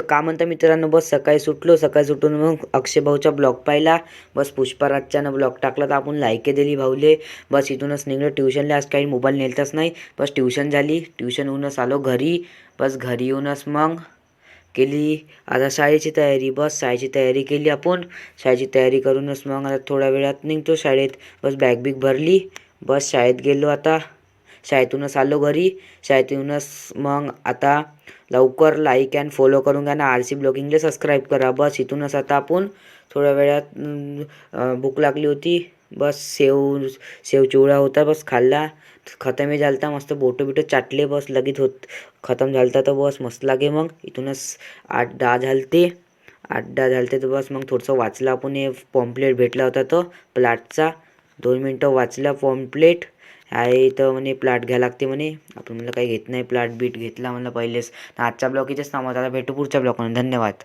तर का म्हणता मित्रांनो, बस सकाळी सुटून मग अक्षय भाऊचा ब्लॉग पाहिला. बस पुष्पराजच्यानं ब्लॉग टाकला तर आपण लाईक दिली भाऊले. बस इथूनच निघलो ट्युशनला. आज काही मोबाईल नेलताच नाही. बस ट्युशन झाली. ट्युशन होऊनच आलो घरी. बस घरी येऊनच मग केली आता शाळेची तयारी. बस शाळेची तयारी केली आपण. शाळेची तयारी करूनच मग आता थोड्या वेळात निघतो शाळेत. बस बॅग बिग भरली. बस शाळेत गेलो. आता शाळेतूनच आलो घरी. शाळेत येऊनच मग आता लवकर लाईक अँड फॉलो करून घ्या ना. RC ब्लॉगिंगला सबस्क्राईब करा. बस इथूनच आता आपण थोड्या वेळात भूक लागली होती. बस सेव चिवडा होता. बस खाल्ला. खतमही झालता. मस्त बोटं बिटं चाटले. बस लगेच खतम झालता. तर बस मस्त लागे. मग इथूनच 8-10 झालते. 8-10 झालते तर बस मग थोडंसं वाचलं आपण. हे पॉम्पलेट भेटला होता तो प्लॅटचा. 2 मिनटं वाचला पॉम्पलेट. आहे तर म्हणे प्लॅट घ्या लागते म्हणे. आपण म्हणलं काही घेत नाही प्लॅट बीट. घेतला म्हणलं पहिलेच. आजचा ब्लॉग इथेच थांबवतो. आता भेटू पुढच्या ब्लॉगमध्ये. धन्यवाद.